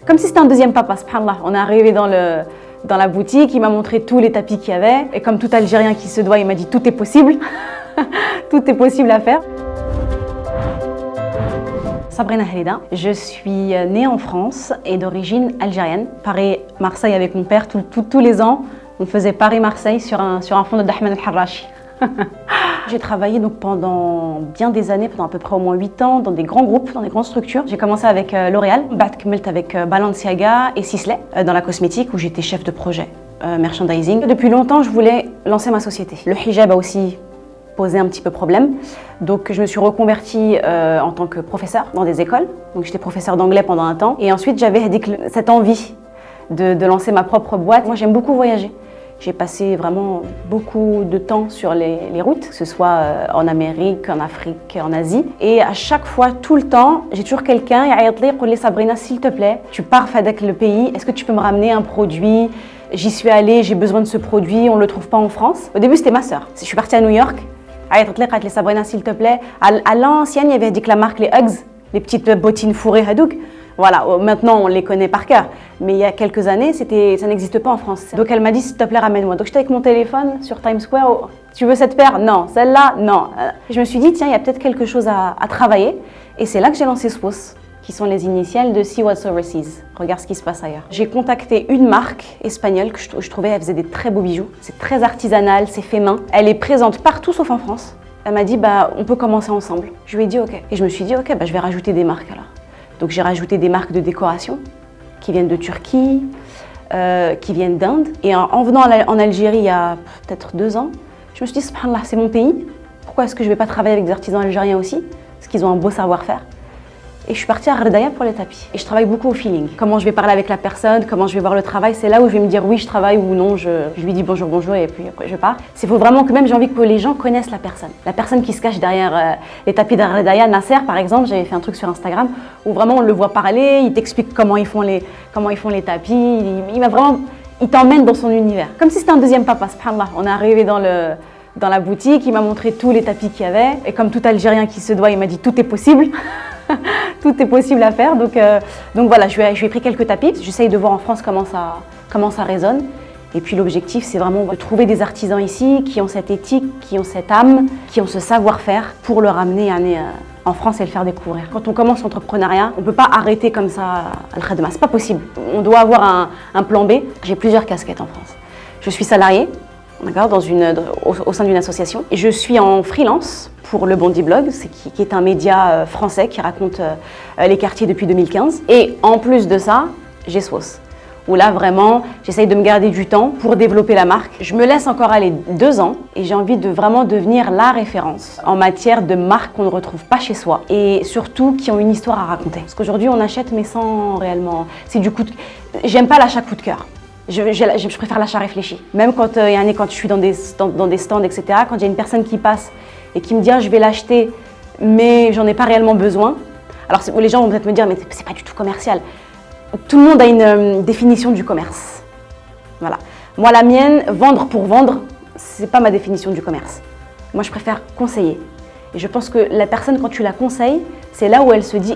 Comme si c'était un deuxième papa, subhanallah. On est arrivé dans la boutique, il m'a montré tous les tapis qu'il y avait. Et comme tout Algérien qui se doit, il m'a dit tout est possible. Tout est possible à faire. Sabrina Halida, je suis née en France et d'origine algérienne. Paris-Marseille avec mon père, tous les ans, on faisait Paris-Marseille sur un fond de Dahman el-Harrachi. J'ai travaillé donc pendant bien des années, pendant à peu près au moins 8 ans, dans des grands groupes, dans des grandes structures. J'ai commencé avec L'Oréal, avec Balenciaga et Sisley, dans la cosmétique, où j'étais chef de projet merchandising. Depuis longtemps, je voulais lancer ma société. Le hijab a aussi posé un petit peu problème. Donc je me suis reconvertie en tant que professeur dans des écoles. Donc j'étais professeur d'anglais pendant un temps. Et ensuite, j'avais cette envie de lancer ma propre boîte. Moi, j'aime beaucoup voyager. J'ai passé vraiment beaucoup de temps sur les routes, que ce soit en Amérique, en Afrique, en Asie. Et à chaque fois, tout le temps, j'ai toujours quelqu'un qui me dit « Sabrina, s'il te plaît, tu pars avec le pays, est-ce que tu peux me ramener un produit ? J'y suis allée, j'ai besoin de ce produit, on ne le trouve pas en France. » Au début, c'était ma sœur. Je suis partie à New York. Elle m'a dit « Sabrina, s'il te plaît. » À l'ancienne, il y avait dit que la marque, les Uggs, les petites bottines fourrées Hadouk. Voilà, maintenant on les connaît par cœur, mais il y a quelques années, ça n'existe pas en France. Donc elle m'a dit, s'il te plaît, ramène-moi. Donc j'étais avec mon téléphone sur Times Square, oh, tu veux cette paire? Non. Celle-là? Non. Je me suis dit, tiens, il y a peut-être quelque chose à travailler. Et c'est là que j'ai lancé SWOS, qui sont les initiales de See What's Overseas. Regarde ce qui se passe ailleurs. J'ai contacté une marque espagnole que je trouvais, elle faisait des très beaux bijoux. C'est très artisanal, c'est fait main. Elle est présente partout sauf en France. Elle m'a dit, on peut commencer ensemble. Je lui ai dit, ok. Et je me suis dit, ok, je vais rajouter des marques alors. Donc j'ai rajouté des marques de décoration qui viennent de Turquie, qui viennent d'Inde. Et en venant en Algérie il y a peut-être 2 ans, je me suis dit, subhanallah, c'est mon pays. Pourquoi est-ce que je ne vais pas travailler avec des artisans algériens aussi? Parce qu'ils ont un beau savoir-faire. Et je suis partie à Ardaya pour les tapis. Et je travaille beaucoup au feeling. Comment je vais parler avec la personne, comment je vais voir le travail, c'est là où je vais me dire oui, je travaille ou non, je lui dis bonjour, bonjour et puis après je pars. Il faut vraiment que même j'ai envie que les gens connaissent la personne. La personne qui se cache derrière les tapis d'Ardaya, Nasser par exemple, j'avais fait un truc sur Instagram où vraiment on le voit parler, il t'explique comment ils font les tapis, il t'emmène dans son univers. Comme si c'était un deuxième papa, subhanallah. On est arrivé dans la boutique, il m'a montré tous les tapis qu'il y avait et comme tout Algérien qui se doit, il m'a dit tout est possible. Tout est possible à faire, donc voilà, je lui ai pris quelques tapis. J'essaye de voir en France comment ça résonne. Et puis l'objectif, c'est vraiment de trouver des artisans ici qui ont cette éthique, qui ont cette âme, qui ont ce savoir-faire pour le ramener en France et le faire découvrir. Quand on commence l'entrepreneuriat, on ne peut pas arrêter comme ça Al-Khadma, c'est pas possible. On doit avoir un plan B. J'ai plusieurs casquettes en France. Je suis salariée, au sein d'une association. Et je suis en freelance pour le Bondi Blog, qui est un média français qui raconte les quartiers depuis 2015. Et en plus de ça, j'ai SWOS, où là vraiment, j'essaye de me garder du temps pour développer la marque. Je me laisse encore aller 2 ans et j'ai envie de vraiment devenir la référence en matière de marques qu'on ne retrouve pas chez soi et surtout qui ont une histoire à raconter. Parce qu'aujourd'hui, on achète mais sans réellement... C'est du coup de... J'aime pas l'achat coup de cœur. Je préfère l'achat réfléchi. Même quand je suis dans des stands, etc., quand il y a une personne qui passe et qui me dit je vais l'acheter, mais j'en ai pas réellement besoin. Alors les gens vont peut-être me dire mais c'est pas du tout commercial. Tout le monde a une définition du commerce. Voilà. Moi, la mienne, vendre pour vendre, c'est pas ma définition du commerce. Moi, je préfère conseiller. Et je pense que la personne, quand tu la conseilles, c'est là où elle se dit